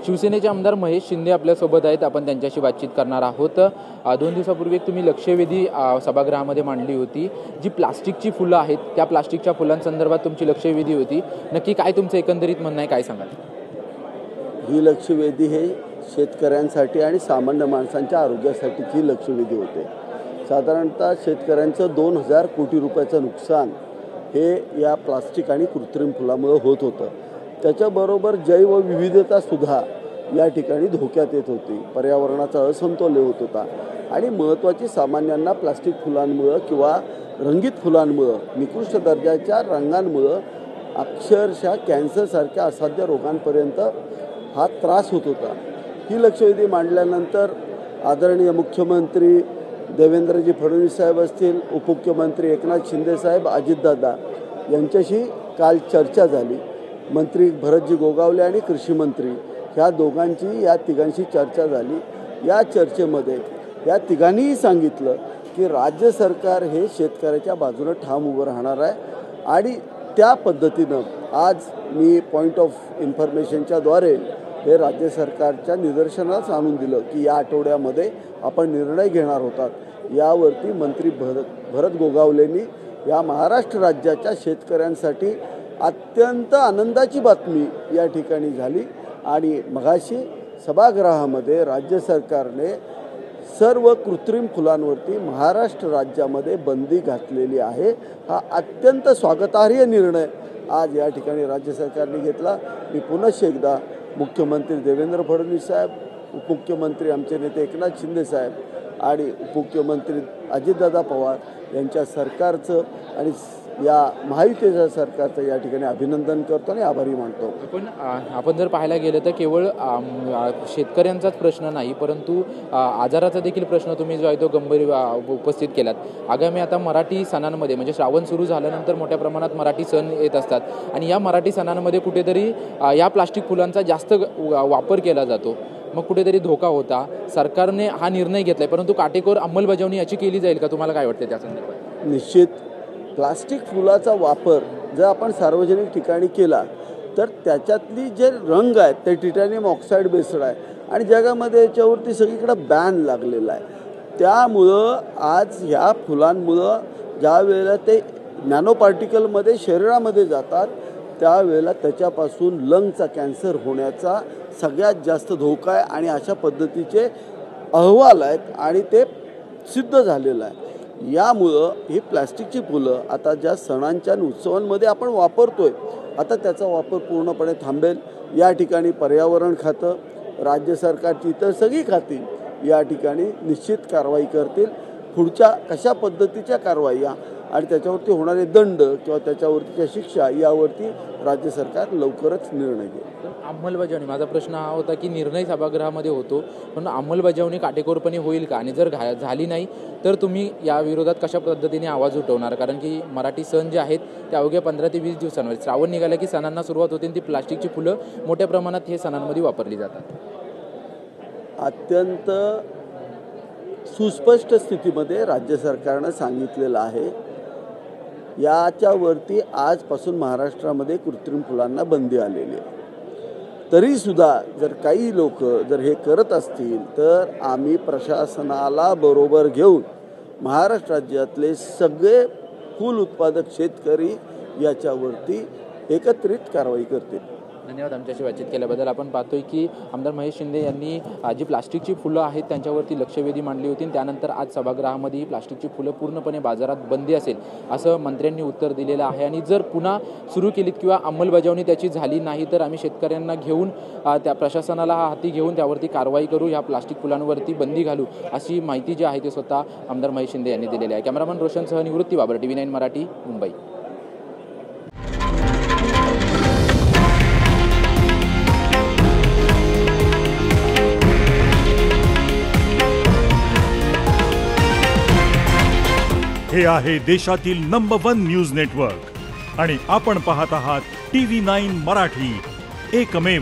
शिवसेनेचे आमदार महेश शिंदे आपल्यासोबत आहेत. आपण त्यांच्याशी बातचीत करणार आहोत. 2 दिवसापूर्वी तुम्ही लक्षवेधी सभागृहामध्ये मांडली होती. जी प्लास्टिकची फुलं आहेत त्या प्लास्टिकच्या फुलांसंदर्भात तुमची लक्षवेधी होती. नक्की काय तुमचं एकंदरीत म्हणणं आहे, काय सांगाल? ही लक्षवेधी हे शेतकऱ्यांसाठी आणि सामान्य माणसांच्या आरोग्यासाठीची लक्षवेधी होते. साधारणतः शेतकऱ्यांचं 2000 कोटी रुपयाचं नुकसान हे या प्लास्टिक आणि कृत्रिम फुलामुळे होत होतं. त्याच्याबरोबर जैवविविधतासुद्धा या ठिकाणी धोक्यात येत होती. पर्यावरणाचा असमतोल होत होता आणि महत्त्वाची सामान्यांना प्लास्टिक फुलांमुळं किंवा रंगीत फुलांमुळं, निकृष्ट दर्जाच्या रंगांमुळं अक्षरशः कॅन्सरसारख्या असाध्य रोगांपर्यंत हा त्रास होत होता. ही लक्षवेधी मांडल्यानंतर आदरणीय मुख्यमंत्री देवेंद्रजी फडणवीस साहेब असतील, उपमुख्यमंत्री एकनाथ शिंदे साहेब, अजितदादा यांच्याशी काल चर्चा झाली. मंत्री भरतजी गोगावले आणि कृषी मंत्री ह्या दोघांची, या तिघांशी चर्चा झाली. या चर्चेमध्ये या तिघांनीही सांगितलं की राज्य सरकार हे शेतकऱ्याच्या बाजूने ठाम उभं राहणार आहे आणि त्या पद्धतीनं आज मी पॉईंट ऑफ इन्फॉर्मेशनच्या द्वारे हे राज्य सरकारच्या निदर्शनास आणून दिलं की या आठवड्यामध्ये आपण निर्णय घेणार होतात. यावरती मंत्री भरत गोगावलेंनी या महाराष्ट्र राज्याच्या शेतकऱ्यांसाठी अत्यंत आनंदाची बातमी या ठिकाणी झाली आणि मगाशी सभागृहामध्ये राज्य सरकारने सर्व कृत्रिम फुलांवरती महाराष्ट्र राज्यामध्ये बंदी घातलेली आहे. हा अत्यंत स्वागतार्ह निर्णय आज या ठिकाणी राज्य सरकारने घेतला. मी पुनश्च एकदा मुख्यमंत्री देवेंद्र फडणवीस साहेब, उपमुख्यमंत्री आमचे नेते एकनाथ शिंदे साहेब आणि उपमुख्यमंत्री अजितदादा पवार यांच्या सरकारचं आणि या महायुतीच्या सरकारचं या ठिकाणी अभिनंदन करतो आणि आभारी मानतो. आपण जर पाहायला गेलं तर केवळ शेतकऱ्यांचाच प्रश्न नाही, परंतु आजाराचा देखील प्रश्न तुम्ही जो आहे तो गंभीर उपस्थित केलात. आगामी आता मराठी सणांमध्ये म्हणजे श्रावण सुरू झाल्यानंतर मोठ्या प्रमाणात मराठी सण येत असतात आणि या मराठी सणांमध्ये कुठेतरी या प्लास्टिक फुलांचा जास्त वापर केला जातो. मग कुठेतरी धोका होता. सरकारने हा निर्णय घेतलाय, परंतु काटेकोर अंमलबजावणी याची केली जाईल का? तुम्हाला काय वाटतं त्या संदर्भात? निश्चित प्लास्टिक फुलाचा वापर जर आपण सार्वजनिक ठिकाणी केला तर त्याच्यातली जे रंग आहेत ते टिटॅनियम ऑक्साईड बेस्ड आहे आणि जगामध्ये याच्यावरती सगळीकडे बॅन लागलेला आहे. त्यामुळं आज ह्या फुलांमुळं ज्या वेळेला ते नॅनो पार्टिकलमध्ये शरीरामध्ये जातात त्यावेळेला त्याच्यापासून लंगचा कॅन्सर होण्याचा सगळ्यात जास्त धोका आहे आणि अशा पद्धतीचे अहवाल आहेत आणि ते सिद्ध झालेलं आहे. यामुळं ही प्लॅस्टिकची फुलं आता ज्या सणांच्या आणि उत्सवांमध्ये आपण वापरतोय आता त्याचा वापर पूर्णपणे थांबेल. या ठिकाणी पर्यावरण खातं, राज्य सरकारची इतर सगळी खाती या ठिकाणी निश्चित कारवाई करतील. पुढच्या कशा पद्धतीच्या कारवाया आणि त्याच्यावरती होणारे दंड किंवा त्याच्यावरतीच्या शिक्षा यावरती राज्य सरकार लवकरच निर्णय घेईल. अंमलबजावणी, माझा प्रश्न हा होता की निर्णय सभागृहामध्ये होतो पण अंमलबजावणी काटेकोरपणे होईल का? आणि जर झाली नाही तर तुम्ही या विरोधात कशा पद्धतीने आवाज उठवणार? कारण की मराठी सण जे आहेत ते अवघ्या 15 ते 20 दिवसांवर, श्रावण निघाला की सणांना सुरुवात होते आणि ती प्लास्टिकची फुलं मोठ्या प्रमाणात हे सणांमध्ये वापरली जातात. अत्यंत सुस्पष्ट स्थितीमध्ये राज्य सरकारनं सांगितलेलं आहे याच्यावरती आजपासून महाराष्ट्रामध्ये कृत्रिम फुलांना बंदी आलेली आहे. तरीसुद्धा जर काही लोक जर हे करत असतील तर आम्ही प्रशासनाला बरोबर घेऊन महाराष्ट्र राज्यातले सगळे फूल उत्पादक शेतकरी याच्यावरती एकत्रित कारवाई करतील. धन्यवाद आमच्याशी बातचीत केल्याबद्दल. आपण पाहतोय की आमदार महेश शिंदे यांनी जी प्लास्टिकची फुलं आहेत त्यांच्यावरती लक्षवेधी मांडली होती. त्यानंतर आज सभागृहामध्ये ही प्लास्टिकची फुलं पूर्णपणे बाजारात बंदी असेल असं मंत्र्यांनी उत्तर दिलेलं आहे. आणि जर पुन्हा सुरू केलीत किंवा अंमलबजावणी त्याची झाली नाही तर आम्ही शेतकऱ्यांना घेऊन त्या प्रशासनाला हाती घेऊन त्यावरती कारवाई करू, ह्या प्लास्टिक फुलांवरती बंदी घालू, अशी माहिती जी आहे ती स्वतः आमदार महेश शिंदे यांनी दिलेली आहे. कॅमेरामन रोशनसह निवृत्ती बाबर, TV9 मराठी, मुंबई. हे आहे देशातील नंबर 1 न्यूज नेटवर्क आणि आपण पाहत आहात TV9 मराठी, एकमेव.